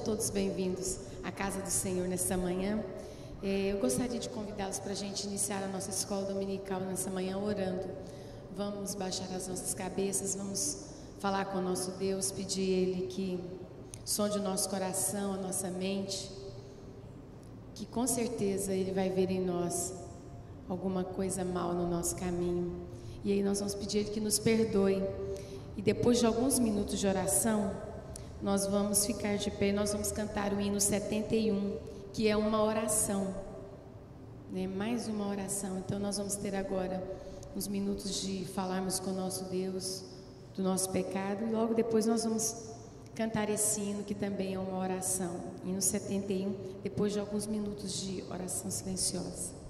todos bem-vindos à casa do Senhor nessa manhã. Eu gostaria de convidá-los para a gente iniciar a nossa escola dominical nessa manhã orando. Vamos baixar as nossas cabeças, vamos falar com o nosso Deus, pedir Ele que sonde o nosso coração, a nossa mente, que com certeza Ele vai ver em nós alguma coisa mal no nosso caminho. E aí nós vamos pedir Ele que nos perdoe. E depois de alguns minutos de oração, nós vamos ficar de pé e nós vamos cantar o hino 71, que é uma oração, né? Mais uma oração. Então nós vamos ter agora uns minutos de falarmos com o nosso Deus do nosso pecado e logo depois nós vamos cantar esse hino que também é uma oração, hino 71, depois de alguns minutos de oração silenciosa.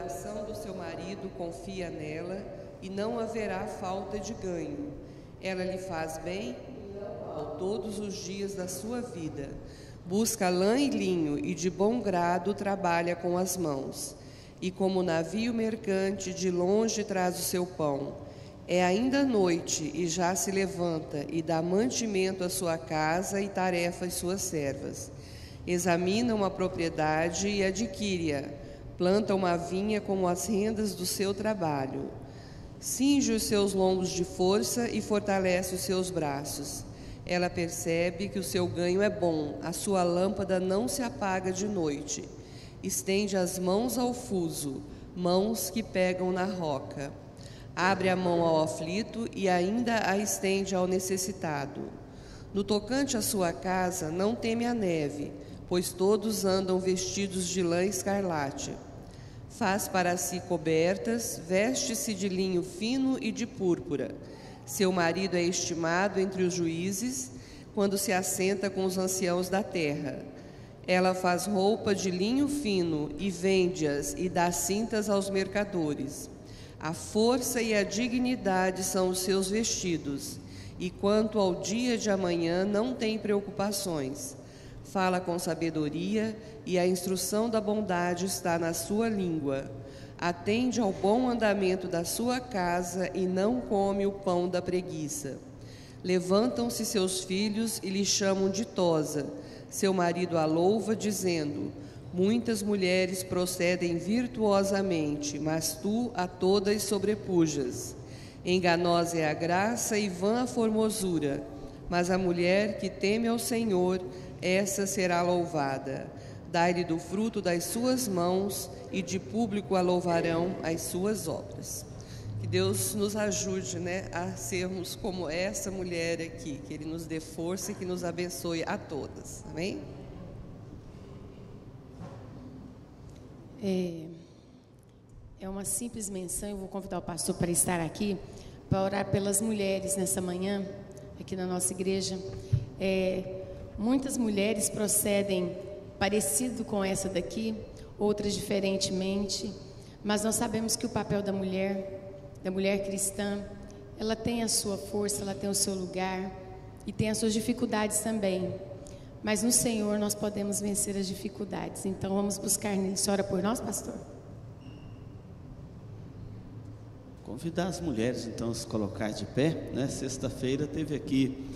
coração do seu marido confia nela e não haverá falta de ganho. Ela lhe faz bem todos os dias da sua vida. Busca lã e linho e de bom grado trabalha com as mãos. E como navio mercante de longe traz o seu pão. É ainda noite e já se levanta e dá mantimento à sua casa e tarefa às suas servas. Examina uma propriedade e adquire-a. Planta uma vinha como as rendas do seu trabalho. Cinge os seus lombos de força e fortalece os seus braços. Ela percebe que o seu ganho é bom, a sua lâmpada não se apaga de noite. Estende as mãos ao fuso, mãos que pegam na roca. Abre a mão ao aflito e ainda a estende ao necessitado. No tocante à sua casa, não teme a neve, pois todos andam vestidos de lã escarlate. Faz para si cobertas, veste-se de linho fino e de púrpura. Seu marido é estimado entre os juízes, quando se assenta com os anciãos da terra. Ela faz roupa de linho fino e vende-as e dá cintas aos mercadores. A força e a dignidade são os seus vestidos, e quanto ao dia de amanhã não tem preocupações. Fala com sabedoria e a instrução da bondade está na sua língua. Atende ao bom andamento da sua casa e não come o pão da preguiça. Levantam-se seus filhos e lhe chamam ditosa. Seu marido a louva, dizendo: muitas mulheres procedem virtuosamente, mas tu a todas sobrepujas. Enganosa é a graça e vã a formosura, mas a mulher que teme ao Senhor, essa será louvada. Dai-lhe do fruto das suas mãos, e de público a louvarão as suas obras. Que Deus nos ajude, a sermos como essa mulher aqui, que Ele nos dê força e que nos abençoe a todas. Amém? É uma simples menção. Eu vou convidar o pastor para estar aqui, para orar pelas mulheres nessa manhã, aqui na nossa igreja. Muitas mulheres procedem parecido com essa daqui, outras diferentemente, mas nós sabemos que o papel da mulher cristã, ela tem a sua força, ela tem o seu lugar e tem as suas dificuldades também, mas no Senhor nós podemos vencer as dificuldades. Então vamos buscar nisso. Ora por nós, pastor. Convidar as mulheres então a se colocar de pé, Sexta-feira teve aqui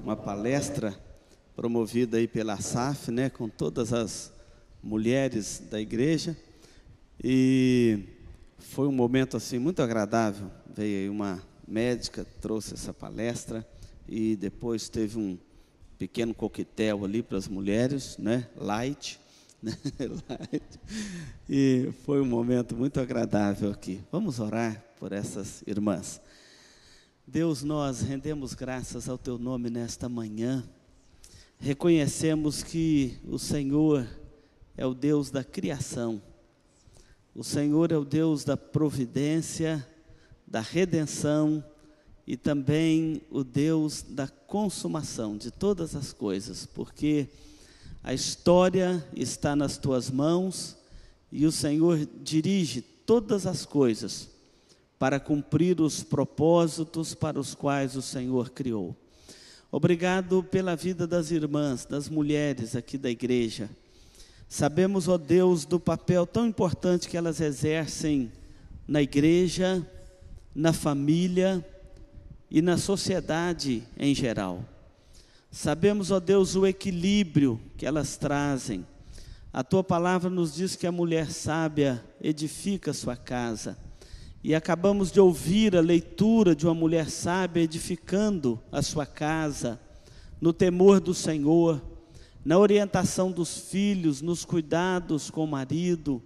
uma palestra promovida aí pela SAF, com todas as mulheres da igreja, e foi um momento assim muito agradável. Veio aí uma médica, trouxe essa palestra, e depois teve um pequeno coquetel ali para as mulheres, light, light, e foi um momento muito agradável aqui. Vamos orar por essas irmãs. Deus, nós rendemos graças ao Teu nome nesta manhã. Reconhecemos que o Senhor é o Deus da criação, o Senhor é o Deus da providência, da redenção e também o Deus da consumação de todas as coisas, porque a história está nas Tuas mãos e o Senhor dirige todas as coisas para cumprir os propósitos para os quais o Senhor criou. Obrigado pela vida das irmãs, das mulheres aqui da igreja. Sabemos, ó Deus, do papel tão importante que elas exercem na igreja, na família e na sociedade em geral. Sabemos, ó Deus, o equilíbrio que elas trazem. A Tua palavra nos diz que a mulher sábia edifica sua casa. E acabamos de ouvir a leitura de uma mulher sábia edificando a sua casa, no temor do Senhor, na orientação dos filhos, nos cuidados com o marido.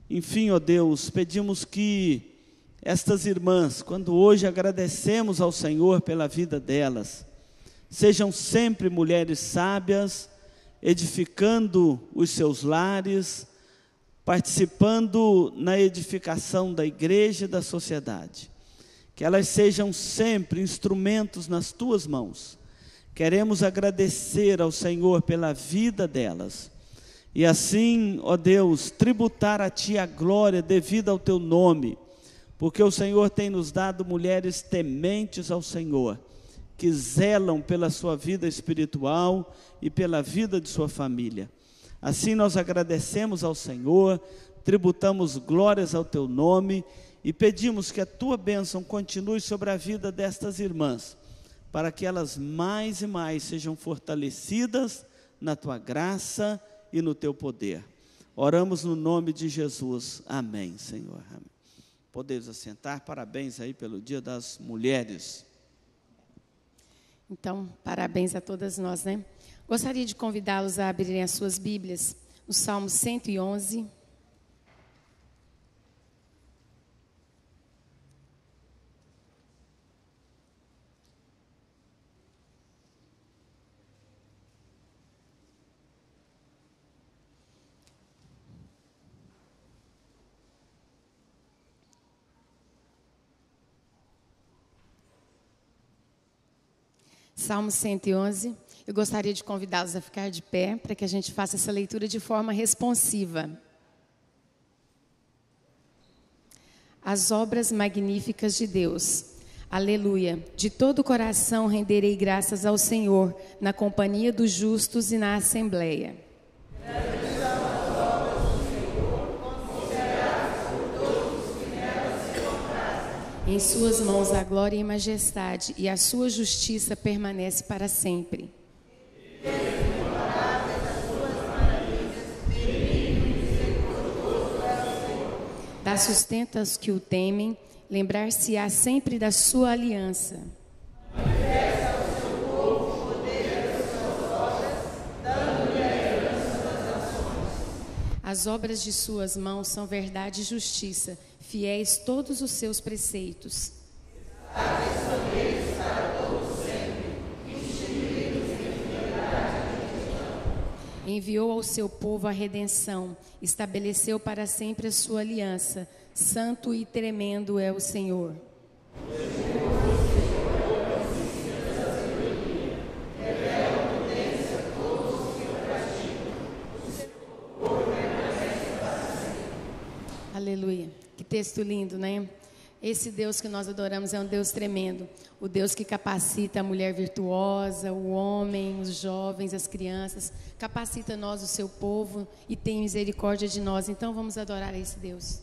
Enfim, ó Deus, pedimos que estas irmãs, quando hoje agradecemos ao Senhor pela vida delas, sejam sempre mulheres sábias, edificando os seus lares, participando na edificação da igreja e da sociedade. Que elas sejam sempre instrumentos nas Tuas mãos. Queremos agradecer ao Senhor pela vida delas. e assim, ó Deus, tributar a Ti a glória devida ao Teu nome, porque o Senhor tem nos dado mulheres tementes ao Senhor, que zelam pela sua vida espiritual e pela vida de sua família. Assim nós agradecemos ao Senhor, tributamos glórias ao Teu nome e pedimos que a Tua bênção continue sobre a vida destas irmãs, para que elas mais e mais sejam fortalecidas na Tua graça e no Teu poder. Oramos no nome de Jesus. Amém, Senhor. Amém. Podemos assentar. Parabéns aí pelo Dia das Mulheres. Então, parabéns a todas nós, né? Gostaria de convidá-los a abrirem as suas Bíblias no Salmo 111. Salmo 111, eu gostaria de convidá-los a ficar de pé, para que a gente faça essa leitura de forma responsiva. As obras magníficas de Deus. Aleluia. De todo o coração renderei graças ao Senhor, na companhia dos justos e na assembleia. Em suas mãos a glória e majestade, e a sua justiça permanece para sempre. Dá sustento aos que o temem, lembrar-se-á sempre da sua aliança. As obras de suas mãos são verdade e justiça, fiéis todos os seus preceitos. Enviou ao seu povo a redenção, estabeleceu para sempre a sua aliança. Santo e tremendo é o Senhor. Aleluia. Que texto lindo, né? Esse Deus que nós adoramos é um Deus tremendo. O Deus que capacita a mulher virtuosa, o homem, os jovens, as crianças. Capacita nós, o seu povo, e tem misericórdia de nós. Então vamos adorar a esse Deus.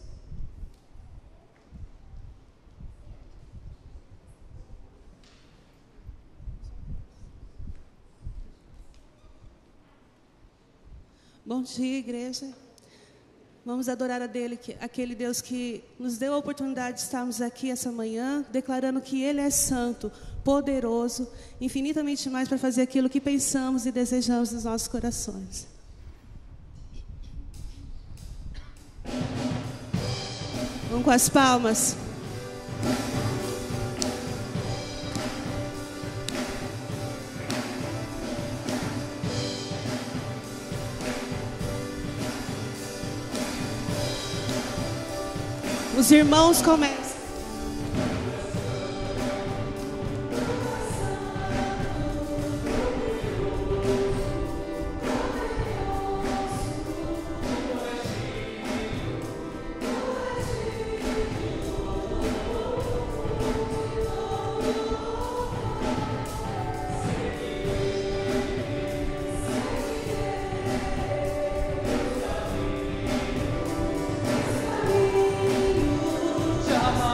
Bom dia, igreja. Vamos adorar aquele Deus que nos deu a oportunidade de estarmos aqui essa manhã, declarando que Ele é santo, poderoso, infinitamente mais para fazer aquilo que pensamos e desejamos nos nossos corações. Vamos com as palmas. Os irmãos começam. Chama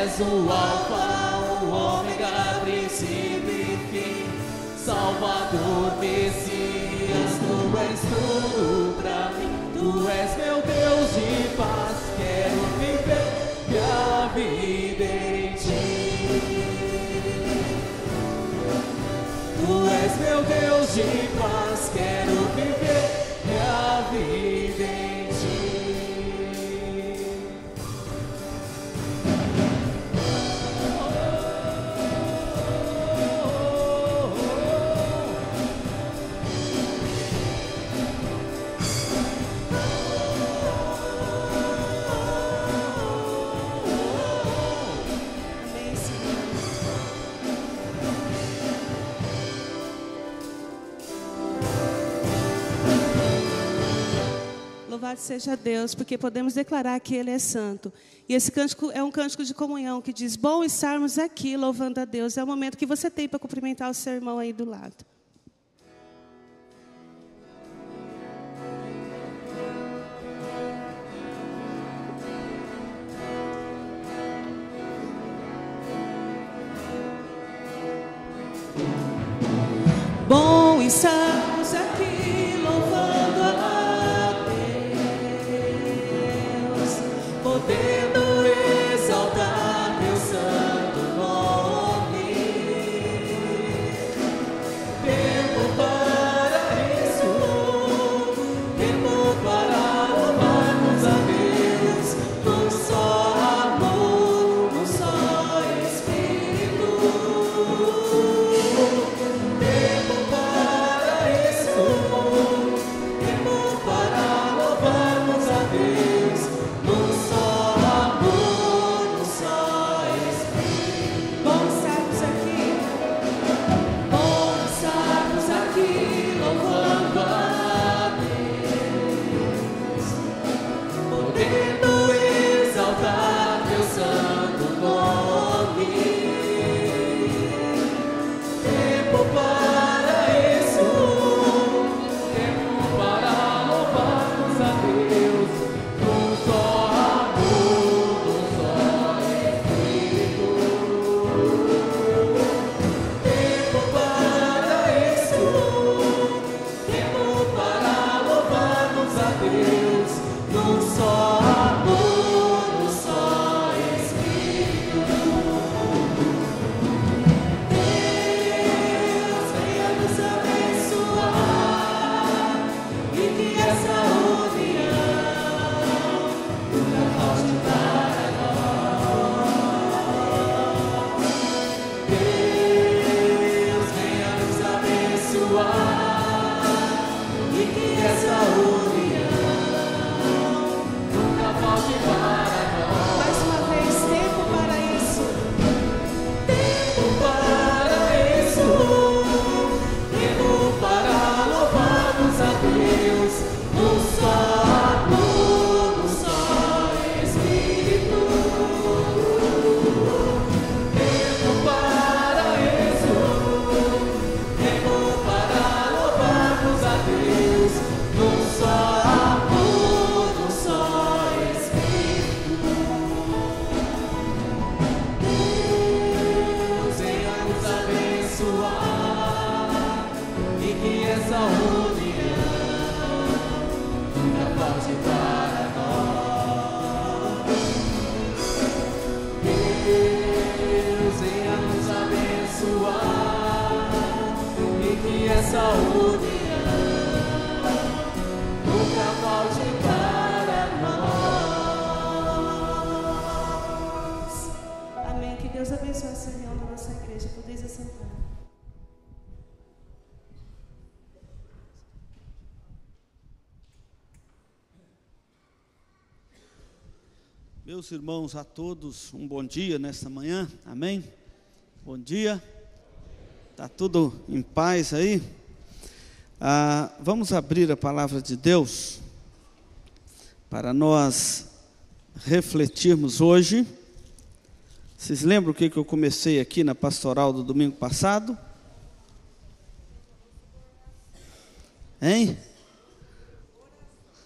és o Alfa, o Ômega, princípio e fim, Salvador, Messias, tu és tudo pra mim. Tu és meu Deus de paz, quero viver minha vida em ti. Tu és meu Deus de paz, quero viver minha vida em ti. Louvado seja Deus, porque podemos declarar que Ele é santo. E esse cântico é um cântico de comunhão que diz: bom estarmos aqui louvando a Deus. É o momento que você tem para cumprimentar o seu irmão aí do lado. Bom estarmos aqui louvando a Deus, podendo exaltar teu santo nome. Tempo para isso, tempo para louvarmos a Deus, num só amor, num só Espírito. Tempo para isso, tempo para louvarmos a Deus, num só amor, num só Espírito. Bom estarmos aqui louvando a Deus, podendo exaltar teu santo nome. Tempo para isso, tempo para louvarmos a Deus, num só amor, num só Espírito. Tempo para isso, tempo para louvarmos a Deus, num só amor, num só Espírito. Deus venha nos abençoar e que essa união nunca volte para nós. Deus venha nos abençoar e que essa união nunca volte para nós. Mais uma vez, tempo para isso. Tempo para isso, tempo para louvarmos a Deus, num só amor, num só Espírito. Tempo para isso, tempo para essa união nunca falte para nós. Deus venha nos abençoar e que essa união nunca falte para nós. Amém. Que Deus abençoe essa reunião na nossa igreja. Podeis assentar. Meus irmãos, a todos um bom dia nesta manhã, amém? Bom dia, está tudo em paz aí? Vamos abrir a palavra de Deus para nós refletirmos hoje. Vocês lembram o que eu comecei aqui na pastoral do domingo passado? Hein?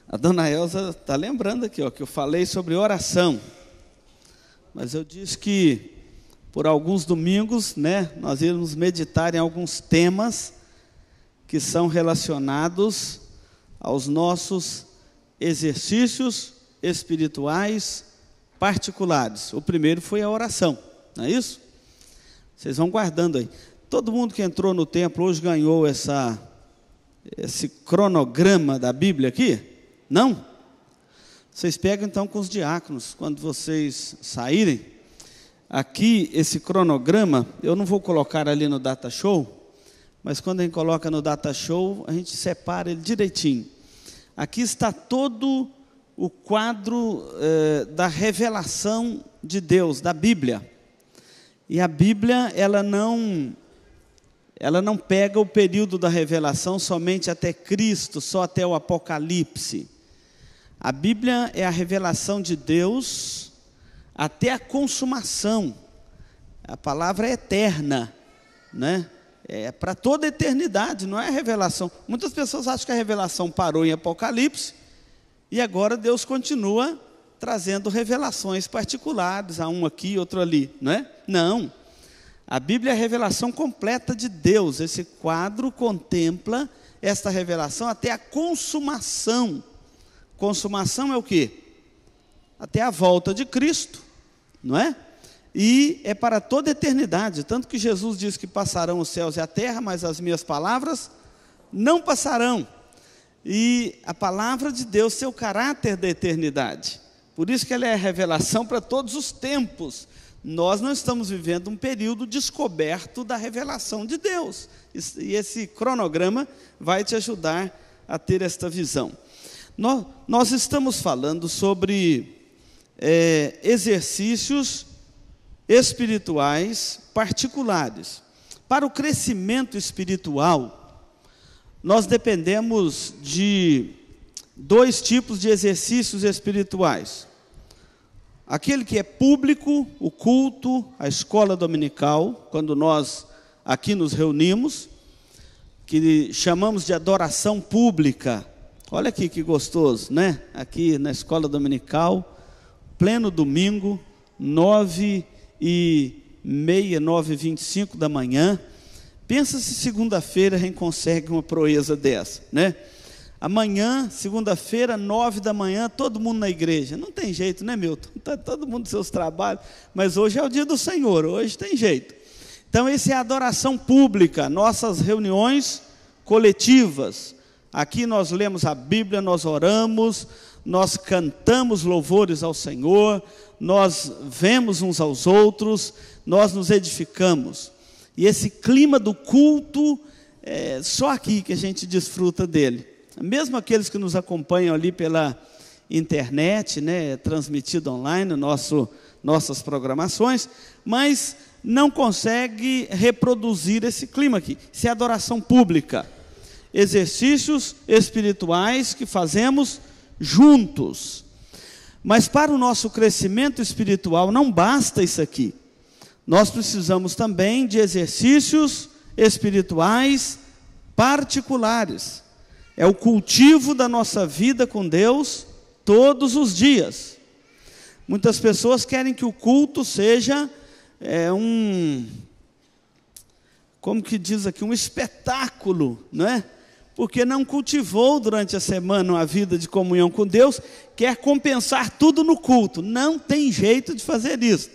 A dona Elza está lembrando aqui, ó, que eu falei sobre oração. Mas eu disse que por alguns domingos, né, nós íamos meditar em alguns temas que são relacionados aos nossos exercícios espirituais particulares. O primeiro foi a oração, não é isso? Vocês vão guardando aí. Todo mundo que entrou no templo hoje ganhou esse cronograma da Bíblia aqui? Não? Vocês pegam então com os diáconos, quando vocês saírem. Aqui, esse cronograma, eu não vou colocar ali no Data Show, mas quando a gente coloca no Data Show, a gente separa ele direitinho. Aqui está todo o quadro da revelação de Deus, da Bíblia. E a Bíblia, ela não pega o período da revelação somente até Cristo, só até o Apocalipse. A Bíblia é a revelação de Deus até a consumação. A palavra é eterna, né? É para toda a eternidade, não é a revelação. Muitas pessoas acham que a revelação parou em Apocalipse e agora Deus continua trazendo revelações particulares, um aqui, outro ali, não é? Não. A Bíblia é a revelação completa de Deus. Esse quadro contempla esta revelação até a consumação. Consumação é o quê? Até a volta de Cristo, não é? E é para toda a eternidade, tanto que Jesus diz que passarão os céus e a terra, mas as minhas palavras não passarão. E a palavra de Deus tem o caráter da eternidade, por isso que ela é a revelação para todos os tempos. Nós não estamos vivendo um período descoberto da revelação de Deus, e esse cronograma vai te ajudar a ter esta visão. Nós estamos falando sobre exercícios espirituais particulares. Para o crescimento espiritual, nós dependemos de dois tipos de exercícios espirituais. Aquele que é público, o culto, a escola dominical, quando nós aqui nos reunimos, que chamamos de adoração pública. Olha aqui que gostoso, né? Aqui na escola dominical, pleno domingo, 9h30, 9h25 da manhã. Pensa se segunda-feira a gente consegue uma proeza dessa, né? Amanhã, segunda-feira, 9 da manhã, todo mundo na igreja. Não tem jeito, né, Milton? Está todo mundo nos seus trabalhos, mas hoje é o dia do Senhor, hoje tem jeito. Então, essa é a adoração pública, nossas reuniões coletivas. Aqui nós lemos a Bíblia, nós oramos, nós cantamos louvores ao Senhor, nós vemos uns aos outros, nós nos edificamos. E esse clima do culto, é só aqui que a gente desfruta dele. Mesmo aqueles que nos acompanham ali pela internet, né, transmitido online, nossas programações, mas não consegue reproduzir esse clima aqui. Isso é adoração pública. Exercícios espirituais que fazemos juntos. Mas para o nosso crescimento espiritual não basta isso aqui. Nós precisamos também de exercícios espirituais particulares. É o cultivo da nossa vida com Deus todos os dias. Muitas pessoas querem que o culto seja como que diz aqui, um espetáculo, não é? porque não cultivou durante a semana uma vida de comunhão com Deus, quer compensar tudo no culto. Não tem jeito de fazer isso.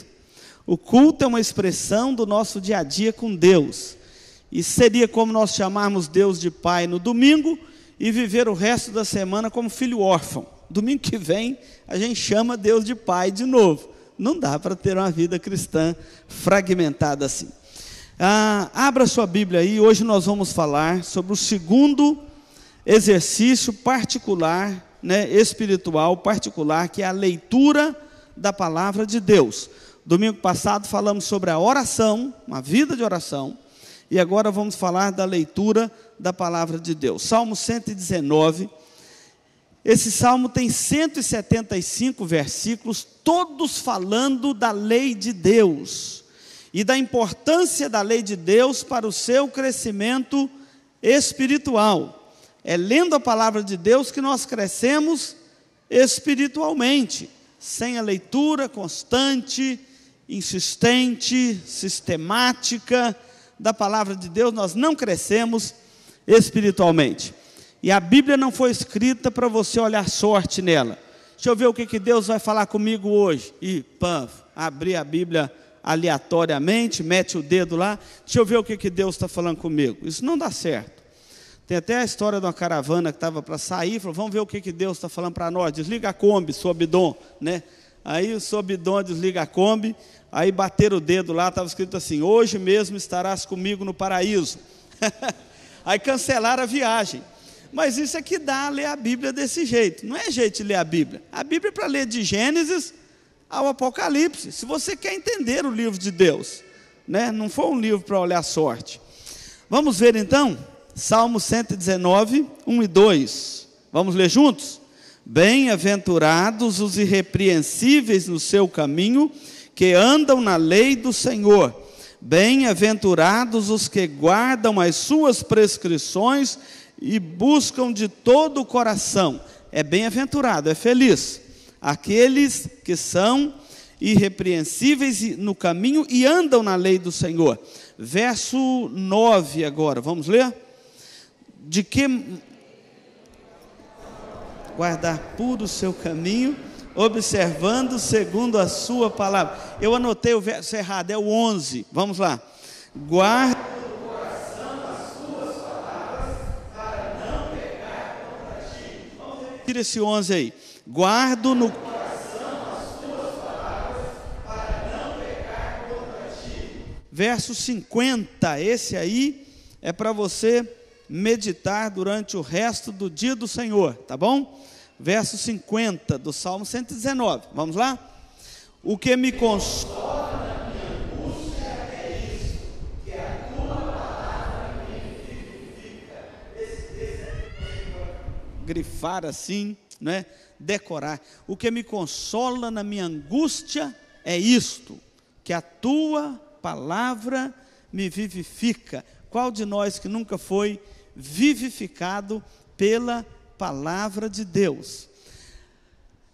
O culto é uma expressão do nosso dia a dia com Deus. E seria como nós chamarmos Deus de Pai no domingo e viver o resto da semana como filho órfão. Domingo que vem a gente chama Deus de Pai de novo. Não dá para ter uma vida cristã fragmentada assim. Abra sua Bíblia aí, hoje nós vamos falar sobre o segundo exercício particular, espiritual particular, que é a leitura da palavra de Deus. Domingo passado falamos sobre a oração, uma vida de oração, e agora vamos falar da leitura da palavra de Deus. Salmo 119, esse salmo tem 175 versículos, todos falando da lei de Deus, e da importância da lei de Deus para o seu crescimento espiritual. É lendo a palavra de Deus que nós crescemos espiritualmente. Sem a leitura constante, insistente, sistemática da palavra de Deus, nós não crescemos espiritualmente. E a Bíblia não foi escrita para você olhar sorte nela. Deixa eu ver o que Deus vai falar comigo hoje. E abrir a Bíblia aleatoriamente, mete o dedo lá, deixa eu ver o que Deus está falando comigo. Isso não dá certo. Tem até a história de uma caravana que estava para sair, falou, vamos ver o que Deus está falando para nós. Desliga a Kombi, Sobidon, Aí o Sobidon desliga a Kombi, aí bateram o dedo lá, estava escrito assim, hoje mesmo estarás comigo no paraíso. Aí cancelaram a viagem. Mas isso é que dá a ler a Bíblia desse jeito. Não é jeito de ler a Bíblia. A Bíblia é para ler de Gênesis ao Apocalipse, se você quer entender o livro de Deus, não foi um livro para olhar sorte. Vamos ver então, Salmo 119, 1 e 2, vamos ler juntos? Bem-aventurados os irrepreensíveis no seu caminho, que andam na lei do Senhor, bem-aventurados os que guardam as suas prescrições e buscam de todo o coração. É bem-aventurado, é feliz aqueles que são irrepreensíveis no caminho e andam na lei do Senhor. Verso 9 agora, vamos ler? De que guardar puro o seu caminho, observando segundo a sua palavra. Eu anotei o verso errado, é o 11, vamos lá. Guarda no coração as suas palavras, para não pecar contra ti. Vamos repetir esse 11 aí. Guardo no coração as tuas palavras, para não pecar contra ti. Verso 50, esse aí é para você meditar durante o resto do dia do Senhor, tá bom? Verso 50 do Salmo 119, vamos lá? O que me consola na minha angústia é isso, que a tua palavra me vivifica. Grifar assim, decorar. O que me consola na minha angústia é isto, que a tua palavra me vivifica. Qual de nós que nunca foi vivificado pela palavra de Deus?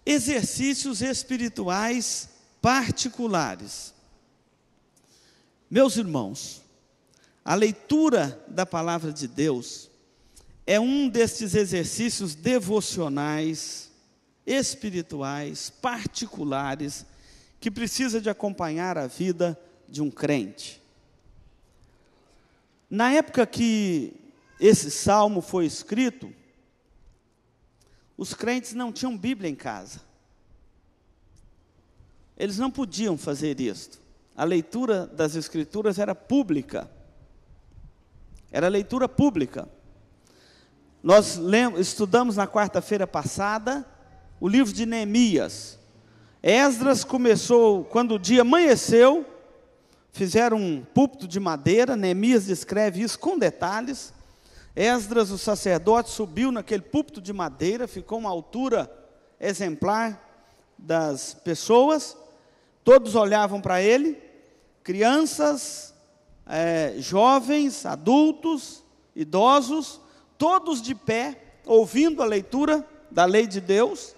Exercícios espirituais particulares. Meus irmãos, a leitura da palavra de Deus é um desses exercícios devocionais, espirituais, particulares, que precisa de acompanhar a vida de um crente. Na época que esse salmo foi escrito, os crentes não tinham Bíblia em casa. Eles não podiam fazer isso. A leitura das Escrituras era pública. Era leitura pública. Nós estudamos na quarta-feira passada o livro de Neemias. Esdras começou, quando o dia amanheceu, fizeram um púlpito de madeira. Neemias descreve isso com detalhes. Esdras, o sacerdote, subiu naquele púlpito de madeira, ficou uma altura exemplar das pessoas, todos olhavam para ele, crianças, jovens, adultos, idosos, todos de pé, ouvindo a leitura da lei de Deus.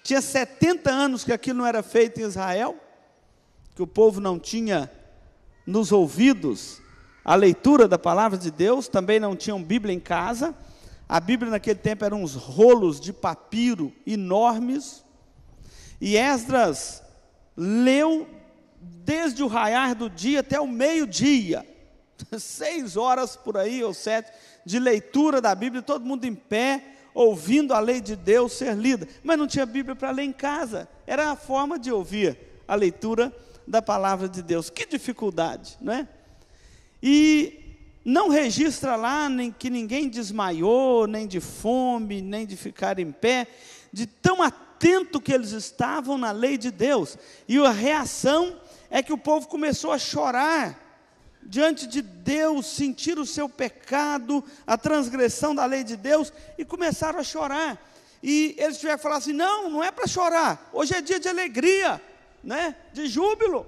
Tinha 70 anos que aquilo não era feito em Israel, que o povo não tinha nos ouvidos a leitura da palavra de Deus, também não tinham Bíblia em casa. A Bíblia naquele tempo eram uns rolos de papiro enormes, e Esdras leu desde o raiar do dia até o meio-dia, 6 horas por aí, ou 7, de leitura da Bíblia, todo mundo em pé, ouvindo a lei de Deus ser lida, mas não tinha Bíblia para ler em casa, era a forma de ouvir a leitura da palavra de Deus. Que dificuldade, não é? E não registra lá nem que ninguém desmaiou, nem de fome, nem de ficar em pé, de tão atento que eles estavam na lei de Deus. E a reação é que o povo começou a chorar diante de Deus, sentir o seu pecado, a transgressão da lei de Deus, e começaram a chorar. E eles tiveram que falar assim: não é para chorar, hoje é dia de alegria, né? De júbilo.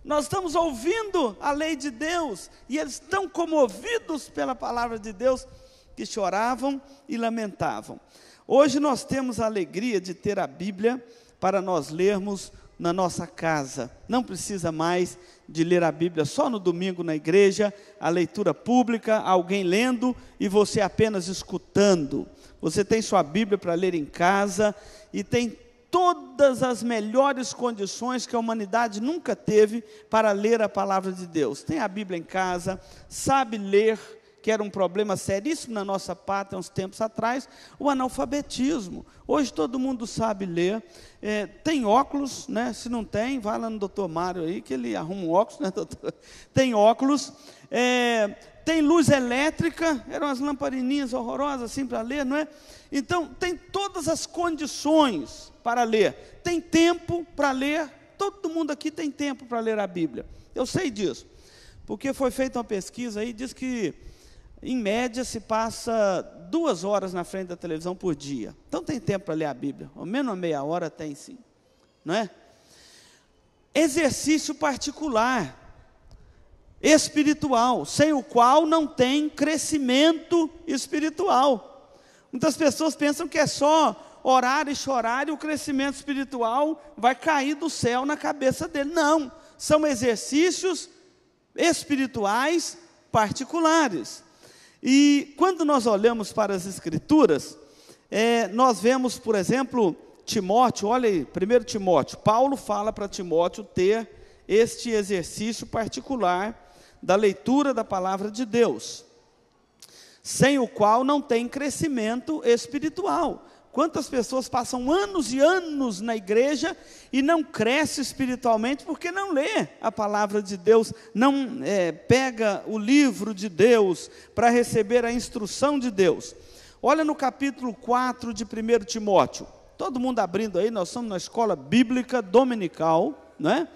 Nós estamos ouvindo a lei de Deus, e eles tão comovidos pela palavra de Deus, que choravam e lamentavam. Hoje nós temos a alegria de ter a Bíblia para nós lermos na nossa casa. Não precisa mais de ler a Bíblia só no domingo na igreja, a leitura pública, alguém lendo e você apenas escutando. Você tem sua Bíblia para ler em casa e tem todas as melhores condições que a humanidade nunca teve para ler a palavra de Deus. Tem a Bíblia em casa, sabe ler, que era um problema seríssimo na nossa pátria uns tempos atrás, o analfabetismo. Hoje todo mundo sabe ler, tem óculos, né? Se não tem, vai lá no doutor Mário aí, que ele arruma um óculos, né, doutor? Tem óculos, tem luz elétrica, eram as lamparininhas horrorosas assim para ler, não é? Então, tem todas as condições para ler, tem tempo para ler, todo mundo aqui tem tempo para ler a Bíblia. Eu sei disso, porque foi feita uma pesquisa aí, diz que em média se passa 2 horas na frente da televisão por dia. Então tem tempo para ler a Bíblia, ao menos uma meia hora tem sim, não é? Exercício particular, espiritual, sem o qual não tem crescimento espiritual. Muitas pessoas pensam que é só orar e chorar e o crescimento espiritual vai cair do céu na cabeça dele. Não, são exercícios espirituais particulares. E quando nós olhamos para as Escrituras, nós vemos, por exemplo, Timóteo, olha aí, 1 Timóteo, Paulo fala para Timóteo ter este exercício particular da leitura da palavra de Deus, sem o qual não tem crescimento espiritual. Quantas pessoas passam anos e anos na igreja e não cresce espiritualmente porque não lê a palavra de Deus, não pega o livro de Deus para receber a instrução de Deus. Olha no capítulo 4 de 1 Timóteo, todo mundo abrindo aí, nós somos na escola bíblica dominical, né?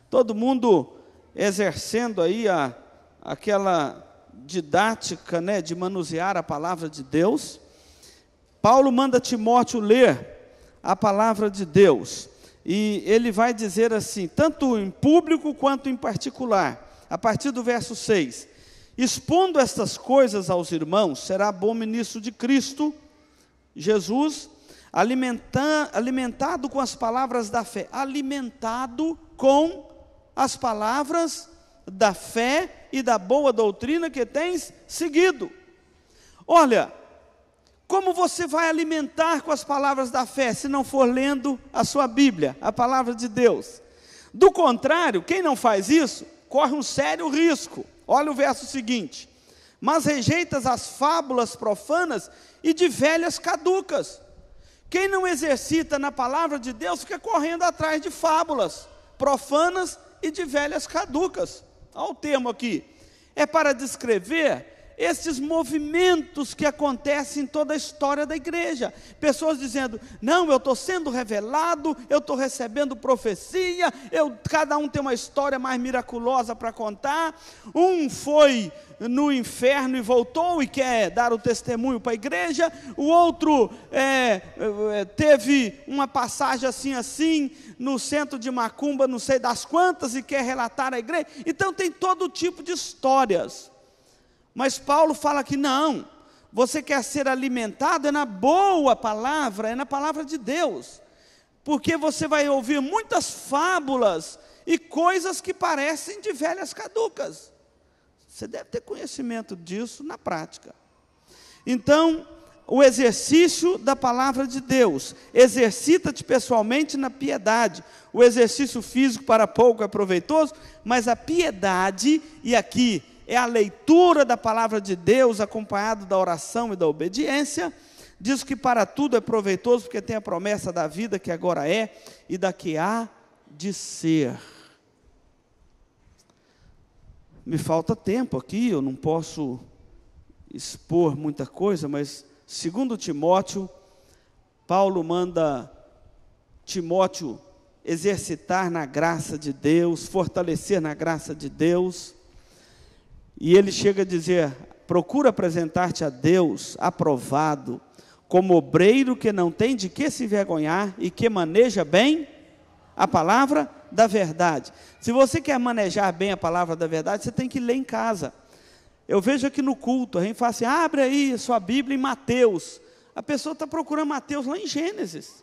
Todo mundo exercendo aí aquela didática, né, de manusear a palavra de Deus. Paulo manda Timóteo ler a palavra de Deus, e ele vai dizer assim, tanto em público quanto em particular, a partir do verso 6, expondo estas coisas aos irmãos, será bom ministro de Cristo Jesus, alimentado com as palavras da fé, alimentado com as palavras da fé e da boa doutrina que tens seguido. Olha, como você vai alimentar com as palavras da fé, se não for lendo a sua Bíblia, a palavra de Deus? Do contrário, quem não faz isso, corre um sério risco. Olha o verso seguinte, mas rejeitas as fábulas profanas e de velhas caducas. Quem não exercita na palavra de Deus, fica correndo atrás de fábulas profanas e de velhas caducas. Olha o termo aqui, é para descrever esses movimentos que acontecem em toda a história da igreja, pessoas dizendo, não, eu estou sendo revelado, eu estou recebendo profecia, cada um tem uma história mais miraculosa para contar, um foi no inferno e voltou e quer dar o testemunho para a igreja, o outro teve uma passagem assim, no centro de Macumba, não sei das quantas, e quer relatar à igreja. Então tem todo tipo de histórias. Mas Paulo fala que não, você quer ser alimentado, é na boa palavra, é na palavra de Deus, porque você vai ouvir muitas fábulas e coisas que parecem de velhas caducas. Você deve ter conhecimento disso na prática. Então, o exercício da palavra de Deus. Exercita-te pessoalmente na piedade. O exercício físico para pouco é proveitoso, mas a piedade, e aqui é a leitura da palavra de Deus, acompanhado da oração e da obediência, diz que para tudo é proveitoso, porque tem a promessa da vida que agora é, e da que há de ser. Me falta tempo aqui, eu não posso expor muita coisa, mas segundo Timóteo, Paulo manda Timóteo exercitar na graça de Deus, fortalecer na graça de Deus, e ele chega a dizer: procura apresentar-te a Deus aprovado, como obreiro que não tem de que se envergonhar e que maneja bem a palavra da verdade. Se você quer manejar bem a palavra da verdade, você tem que ler em casa. Eu vejo aqui no culto, a gente fala assim: abre aí a sua Bíblia em Mateus. A pessoa está procurando Mateus lá em Gênesis.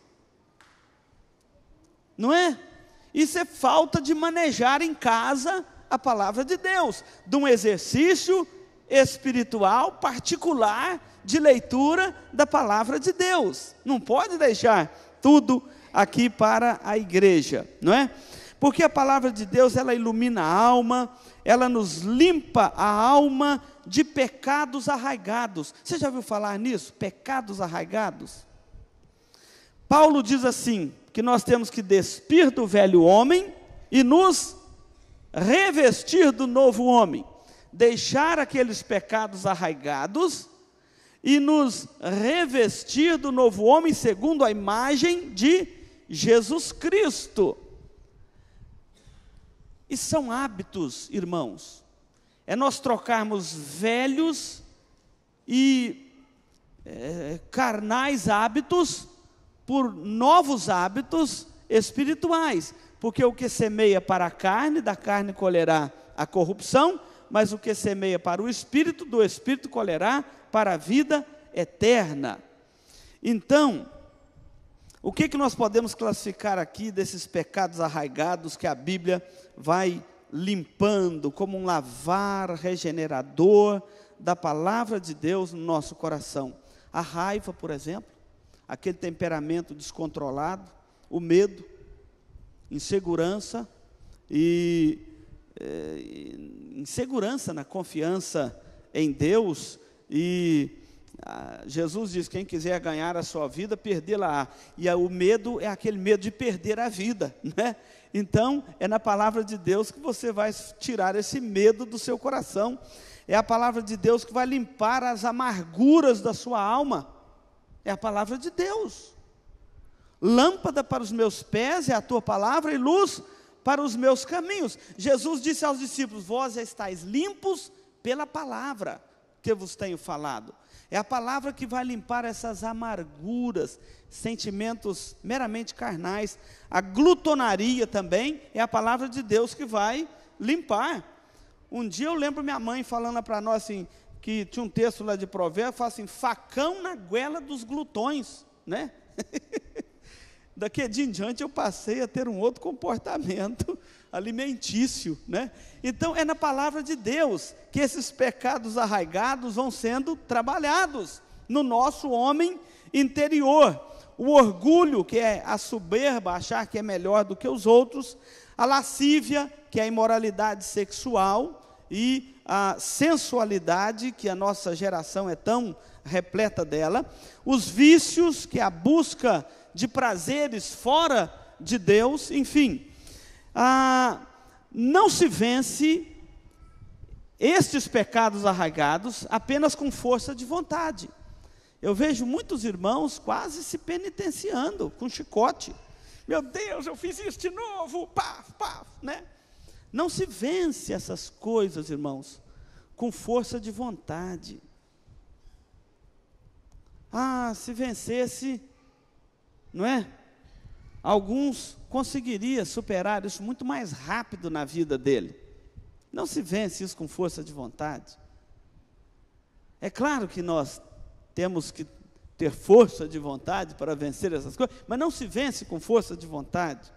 Não é? Isso é falta de manejar em casa a palavra de Deus, de um exercício espiritual particular de leitura da palavra de Deus. Não pode deixar tudo aqui para a igreja, não é? Porque a palavra de Deus, ela ilumina a alma, ela nos limpa a alma de pecados arraigados. Você já ouviu falar nisso? Pecados arraigados? Paulo diz assim, que nós temos que despir do velho homem e nos revestir do novo homem. Deixar aqueles pecados arraigados e nos revestir do novo homem segundo a imagem de Jesus Cristo. E são hábitos, irmãos, é nós trocarmos velhos e carnais hábitos por novos hábitos espirituais, porque o que semeia para a carne, da carne colherá a corrupção, mas o que semeia para o Espírito, do Espírito colherá para a vida eterna. Então, o que nós podemos classificar aqui desses pecados arraigados que a Bíblia vai limpando, como um lavar regenerador da palavra de Deus no nosso coração? A raiva, por exemplo, aquele temperamento descontrolado, o medo, insegurança e insegurança na confiança em Deus. E Jesus diz: quem quiser ganhar a sua vida, perdê-la-á. E o medo é aquele medo de perder a vida, né? Então, é na palavra de Deus que você vai tirar esse medo do seu coração. É a palavra de Deus que vai limpar as amarguras da sua alma. É a palavra de Deus. Lâmpada para os meus pés é a tua palavra e luz para os meus caminhos. Jesus disse aos discípulos: vós já estáis limpos pela palavra que vos tenho falado. É a palavra que vai limpar essas amarguras, sentimentos meramente carnais. A glutonaria também é a palavra de Deus que vai limpar. Um dia eu lembro minha mãe falando para nós assim, que tinha um texto lá de Provérbios, fala assim: facão na goela dos glutões, né? Daquele dia em diante eu passei a ter um outro comportamento alimentício, né? Então é na palavra de Deus que esses pecados arraigados vão sendo trabalhados no nosso homem interior. O orgulho, que é a soberba, achar que é melhor do que os outros, a lascívia, que é a imoralidade sexual, e a sensualidade, que a nossa geração é tão repleta dela, os vícios, que é a busca de prazeres fora de Deus, enfim. Não se vence estes pecados arraigados apenas com força de vontade. Eu vejo muitos irmãos quase se penitenciando com chicote. Meu Deus, eu fiz isso de novo, pá, pá, né? Não se vence essas coisas, irmãos, com força de vontade. Se vencesse, não é? Alguns conseguiriam superar isso muito mais rápido na vida dele. Não se vence isso com força de vontade. É claro que nós temos que ter força de vontade para vencer essas coisas, mas não se vence com força de vontade,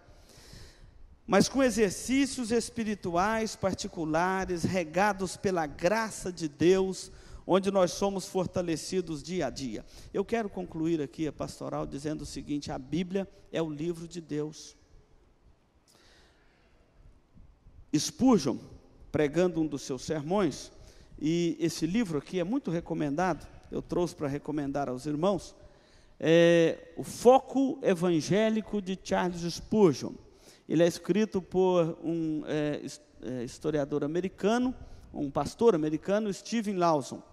mas com exercícios espirituais particulares, regados pela graça de Deus, onde nós somos fortalecidos dia a dia. Eu quero concluir aqui a pastoral dizendo o seguinte: a Bíblia é o livro de Deus. Spurgeon, pregando um dos seus sermões, e esse livro aqui é muito recomendado, eu trouxe para recomendar aos irmãos, O Foco Evangélico de Charles Spurgeon. Ele é escrito por um historiador americano, um pastor americano, Stephen Lawson.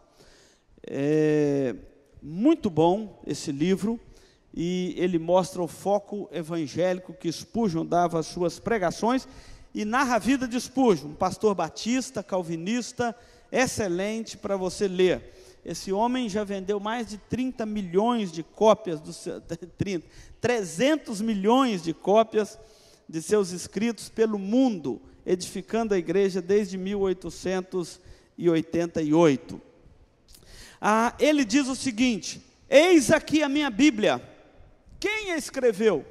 Muito bom esse livro, e ele mostra o foco evangélico que Spurgeon dava às suas pregações, e narra a vida de Spurgeon, um pastor batista, calvinista, excelente para você ler. Esse homem já vendeu mais de 30 milhões de cópias, 300 milhões de cópias de seus escritos pelo mundo, edificando a igreja desde 1888. Ele diz o seguinte: eis aqui a minha Bíblia. Quem a escreveu?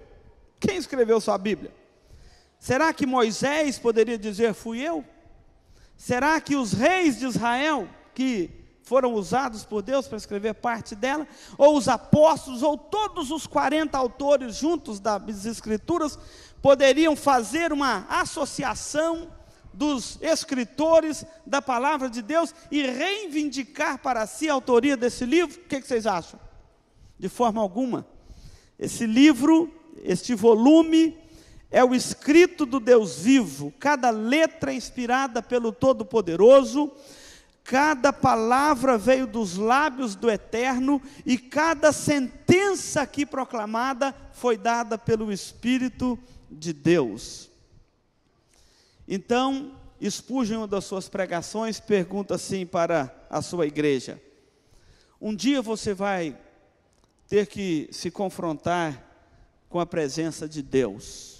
Quem escreveu sua Bíblia? Será que Moisés poderia dizer, fui eu? Será que os reis de Israel, que foram usados por Deus para escrever parte dela, ou os apóstolos, ou todos os 40 autores juntos das Escrituras, poderiam fazer uma associação dos escritores da palavra de Deus e reivindicar para si a autoria desse livro? O que vocês acham? De forma alguma. Esse livro, este volume, é o escrito do Deus vivo, cada letra é inspirada pelo Todo-Poderoso, cada palavra veio dos lábios do Eterno, e cada sentença aqui proclamada foi dada pelo Espírito de Deus. Então, Spurgeon, em uma das suas pregações, pergunta assim para a sua igreja: um dia você vai ter que se confrontar com a presença de Deus.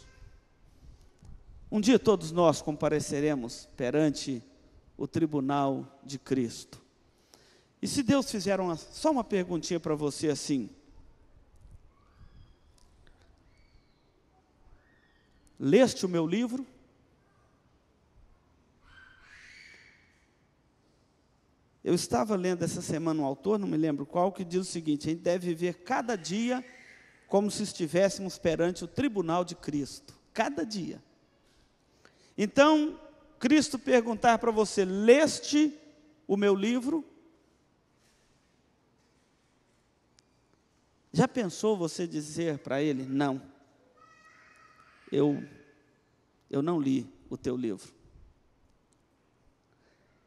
Um dia todos nós compareceremos perante o tribunal de Cristo. E se Deus fizer só uma perguntinha para você assim: leste o meu livro? Eu estava lendo essa semana um autor, não me lembro qual, que diz o seguinte: a gente deve viver cada dia como se estivéssemos perante o tribunal de Cristo. Cada dia. Então, Cristo perguntar para você: leste o meu livro? Já pensou você dizer para ele: não, eu não li o teu livro?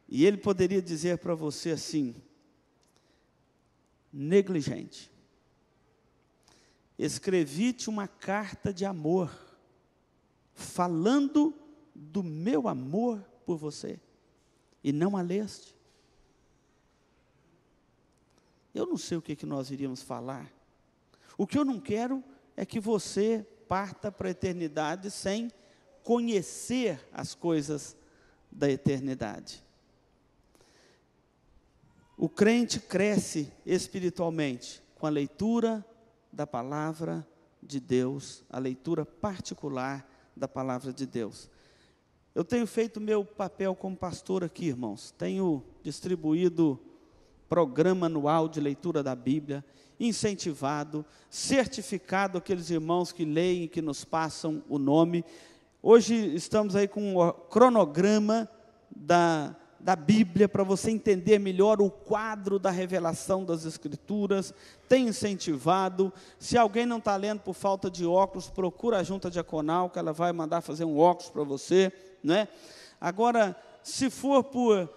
E ele poderia dizer para você assim: negligente, escrevi-te uma carta de amor, falando do meu amor por você, e não a leste. Eu não sei o que nós iríamos falar. O que eu não quero é que você parta para a eternidade sem conhecer as coisas da eternidade. O crente cresce espiritualmente com a leitura da palavra de Deus, a leitura particular da palavra de Deus. Eu tenho feito meu papel como pastor aqui, irmãos. Tenho distribuído programa anual de leitura da Bíblia, incentivado, certificado aqueles irmãos que leem e que nos passam o nome. Hoje estamos aí com um cronograma da Bíblia, para você entender melhor o quadro da revelação das Escrituras. Tem incentivado. Se alguém não está lendo por falta de óculos, procura a junta diaconal, que ela vai mandar fazer um óculos para você, não é? Agora, se for por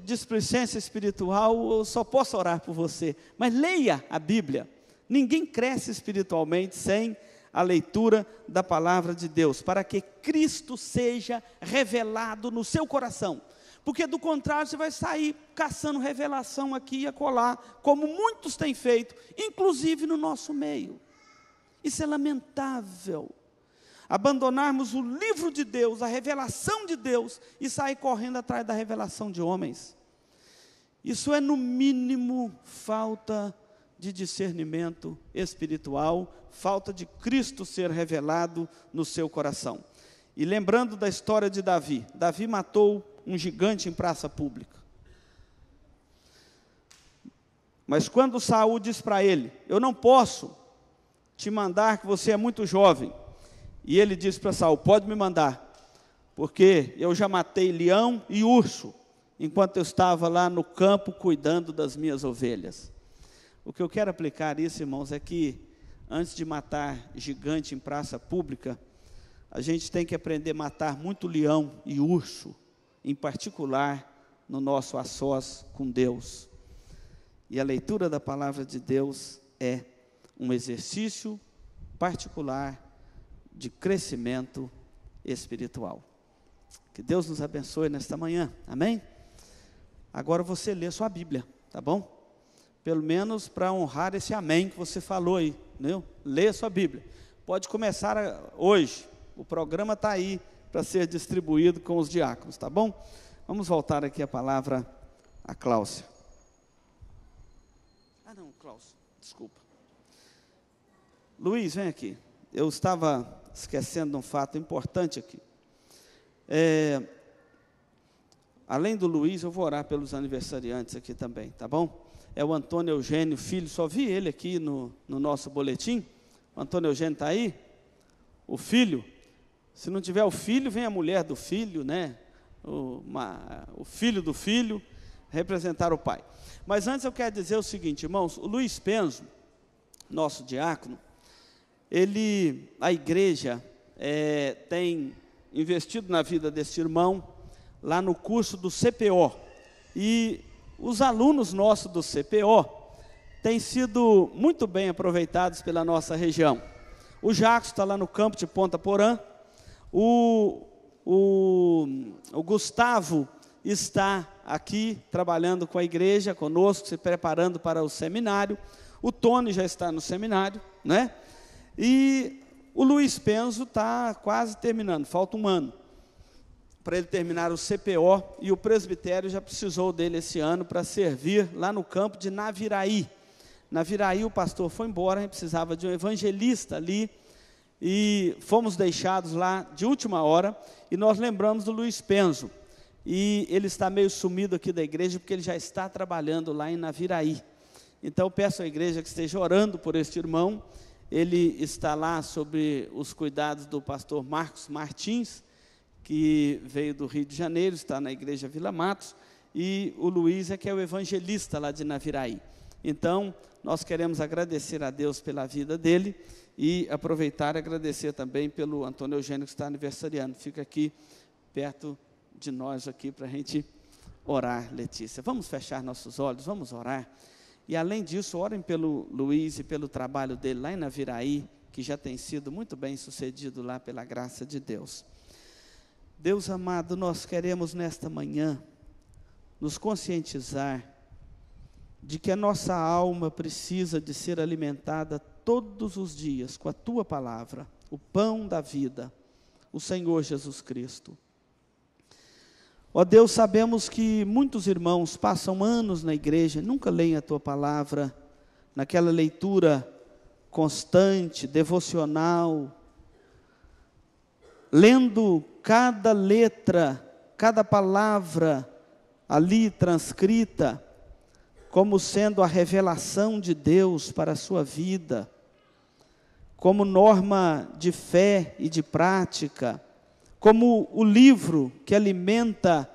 displicência espiritual, eu só posso orar por você, mas leia a Bíblia. Ninguém cresce espiritualmente sem a leitura da palavra de Deus, para que Cristo seja revelado no seu coração. Porque do contrário você vai sair caçando revelação aqui e acolá, como muitos têm feito, inclusive no nosso meio. Isso é lamentável. Abandonarmos o livro de Deus, a revelação de Deus, e sair correndo atrás da revelação de homens. Isso é, no mínimo, falta de discernimento espiritual, falta de Cristo ser revelado no seu coração. E lembrando da história de Davi, Davi matou um gigante em praça pública. Mas quando Saul diz para ele: eu não posso te mandar, que você é muito jovem. E ele diz para Saul: pode me mandar, porque eu já matei leão e urso, enquanto eu estava lá no campo cuidando das minhas ovelhas. O que eu quero aplicar isso, irmãos, é que antes de matar gigante em praça pública, a gente tem que aprender a matar muito leão e urso, em particular no nosso a sós com Deus. E a leitura da palavra de Deus é um exercício particular de crescimento espiritual. Que Deus nos abençoe nesta manhã, amém? Agora você lê sua Bíblia, tá bom? Pelo menos para honrar esse amém que você falou aí, entendeu? Lê sua Bíblia. Pode começar hoje, o programa está aí para ser distribuído com os diáconos, tá bom? Vamos voltar aqui a palavra a Cláudia. Não, Cláudio, desculpa. Luiz, vem aqui. Eu estava esquecendo de um fato importante aqui. Além do Luiz, eu vou orar pelos aniversariantes aqui também, tá bom? É o Antônio Eugênio Filho, só vi ele aqui no nosso boletim. O Antônio Eugênio está aí? O filho? Se não tiver o filho, vem a mulher do filho, né? O filho do filho, representar o pai. Mas antes eu quero dizer o seguinte, irmãos, o Luiz Penzo, nosso diácono, a igreja tem investido na vida desse irmão, lá no curso do CPO, e os alunos nossos do CPO têm sido muito bem aproveitados pela nossa região. O Jacques está lá no campo de Ponta Porã, o Gustavo está aqui trabalhando com a igreja, conosco, se preparando para o seminário. O Tony já está no seminário, né? E o Luiz Penzo está quase terminando, falta um ano para ele terminar o CPO, e o presbitério já precisou dele esse ano para servir lá no campo de Naviraí. Naviraí, o pastor foi embora, a gente precisava de um evangelista ali, e fomos deixados lá de última hora, e nós lembramos do Luiz Penzo, e ele está meio sumido aqui da igreja, porque ele já está trabalhando lá em Naviraí. Então, eu peço à igreja que esteja orando por este irmão. Ele está lá sob os cuidados do pastor Marcos Martins, que veio do Rio de Janeiro, está na igreja Vila Matos, e o Luiz que é o evangelista lá de Naviraí. Então, nós queremos agradecer a Deus pela vida dele, e aproveitar e agradecer também pelo Antônio Eugênio, que está aniversariando. Fica aqui perto de nós aqui para a gente orar, Letícia. Vamos fechar nossos olhos, vamos orar. E além disso, orem pelo Luiz e pelo trabalho dele lá em Naviraí, que já tem sido muito bem sucedido lá pela graça de Deus. Deus amado, nós queremos nesta manhã nos conscientizar de que a nossa alma precisa de ser alimentada todos os dias com a Tua palavra, o pão da vida, o Senhor Jesus Cristo. Ó Deus, sabemos que muitos irmãos passam anos na igreja, nunca leem a Tua palavra, naquela leitura constante, devocional, lendo cada letra, cada palavra ali transcrita, como sendo a revelação de Deus para a sua vida, como norma de fé e de prática, como o livro que alimenta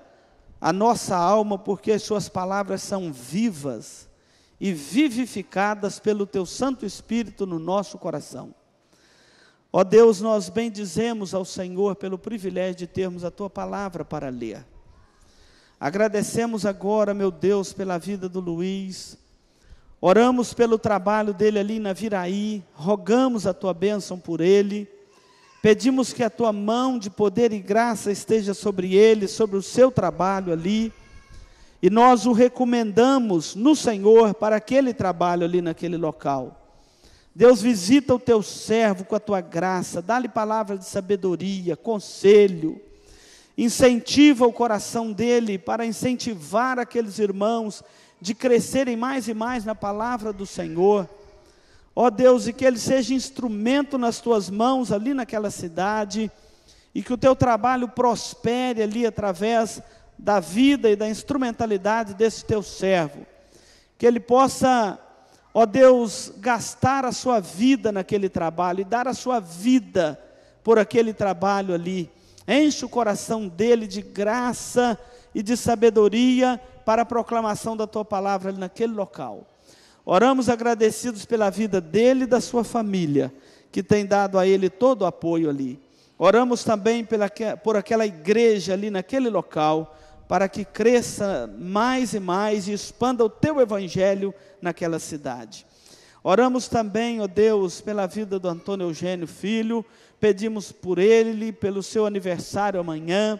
a nossa alma, porque as suas palavras são vivas e vivificadas pelo Teu Santo Espírito no nosso coração. Ó Deus, nós bendizemos ao Senhor pelo privilégio de termos a Tua palavra para ler. Agradecemos agora, meu Deus, pela vida do Luiz. Oramos pelo trabalho dele ali na Naviraí, rogamos a Tua bênção por ele. Pedimos que a Tua mão de poder e graça esteja sobre ele, sobre o seu trabalho ali. E nós o recomendamos no Senhor para aquele trabalho ali naquele local. Deus, visita o Teu servo com a Tua graça, dá-lhe palavras de sabedoria, conselho, incentiva o coração dele para incentivar aqueles irmãos de crescerem mais e mais na palavra do Senhor. Ó Deus, e que ele seja instrumento nas Tuas mãos ali naquela cidade, e que o Teu trabalho prospere ali através da vida e da instrumentalidade desse Teu servo. que ele possa, ó Deus, gastar a sua vida naquele trabalho e dar a sua vida por aquele trabalho ali. Enche o coração dele de graça e de sabedoria para a proclamação da tua palavra ali naquele local. Oramos agradecidos pela vida dele e da sua família, que tem dado a ele todo o apoio ali. Oramos também por aquela igreja ali naquele local, para que cresça mais e mais e expanda o teu evangelho naquela cidade. Oramos também, ó Deus, pela vida do Antônio Eugênio Filho, pedimos por ele, pelo seu aniversário amanhã,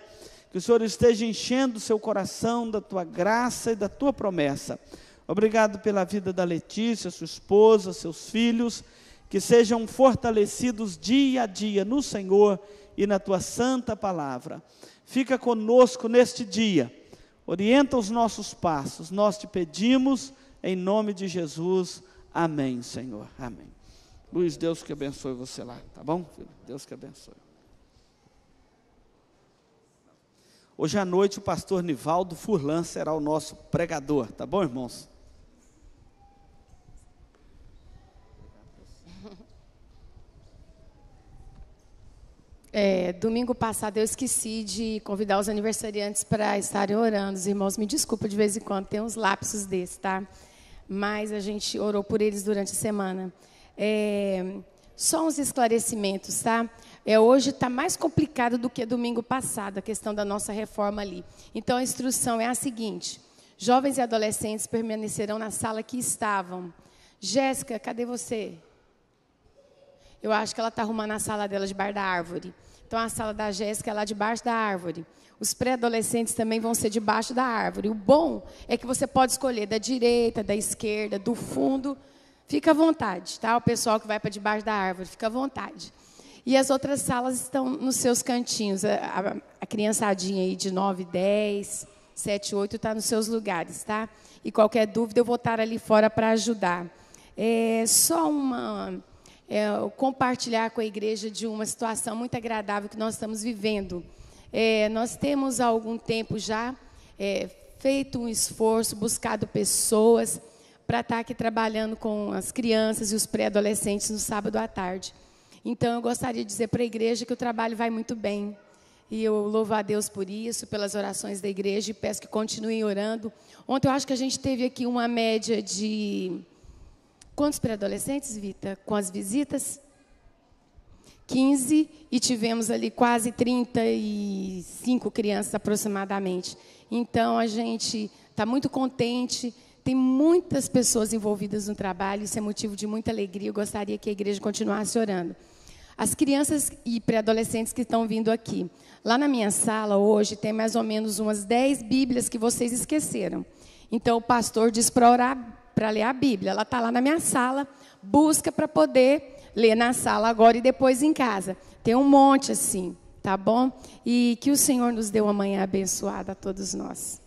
que o Senhor esteja enchendo o seu coração da tua graça e da tua promessa. Obrigado pela vida da Letícia, sua esposa, seus filhos, que sejam fortalecidos dia a dia no Senhor e na tua santa palavra. Fica conosco neste dia, orienta os nossos passos, nós te pedimos em nome de Jesus, amém, Senhor, amém. Luiz, Deus que abençoe você lá, tá bom, filho? Deus que abençoe. Hoje à noite o pastor Nivaldo Furlan será o nosso pregador, tá bom, irmãos? Domingo passado eu esqueci de convidar os aniversariantes para estarem orando. Os irmãos, me desculpa, de vez em quando tem uns lapsos desses, tá? Mas a gente orou por eles durante a semana. Só uns esclarecimentos, tá? Hoje está mais complicado do que domingo passado, a questão da nossa reforma ali. Então a instrução é a seguinte: jovens e adolescentes permanecerão na sala que estavam. Jéssica, cadê você? Eu acho que ela está arrumando a sala dela debaixo da árvore. Então, a sala da Jéssica é lá debaixo da árvore. Os pré-adolescentes também vão ser debaixo da árvore. O bom é que você pode escolher da direita, da esquerda, do fundo. Fica à vontade, tá? O pessoal que vai para debaixo da árvore, fica à vontade. E as outras salas estão nos seus cantinhos. A criançadinha aí de 9, 10, 7, 8 está nos seus lugares, tá? E qualquer dúvida, eu vou estar ali fora para ajudar. Só compartilhar com a igreja de uma situação muito agradável que nós estamos vivendo. Nós temos há algum tempo já feito um esforço, buscado pessoas para estar aqui trabalhando com as crianças e os pré-adolescentes no sábado à tarde. Então, eu gostaria de dizer para a igreja que o trabalho vai muito bem. E eu louvo a Deus por isso, pelas orações da igreja, e peço que continuem orando. Ontem eu acho que a gente teve aqui uma média de... Quantos pré-adolescentes, Vita, com as visitas? 15, e tivemos ali quase 35 crianças aproximadamente. Então, a gente está muito contente, tem muitas pessoas envolvidas no trabalho, isso é motivo de muita alegria. Eu gostaria que a igreja continuasse orando. As crianças e pré-adolescentes que estão vindo aqui. Lá na minha sala, hoje, tem mais ou menos umas 10 Bíblias que vocês esqueceram. Então, o pastor diz para orar, para ler a Bíblia. Ela está lá na minha sala, busca para poder ler na sala agora e depois em casa. Tem um monte assim, tá bom? E que o Senhor nos dê uma manhã abençoada a todos nós.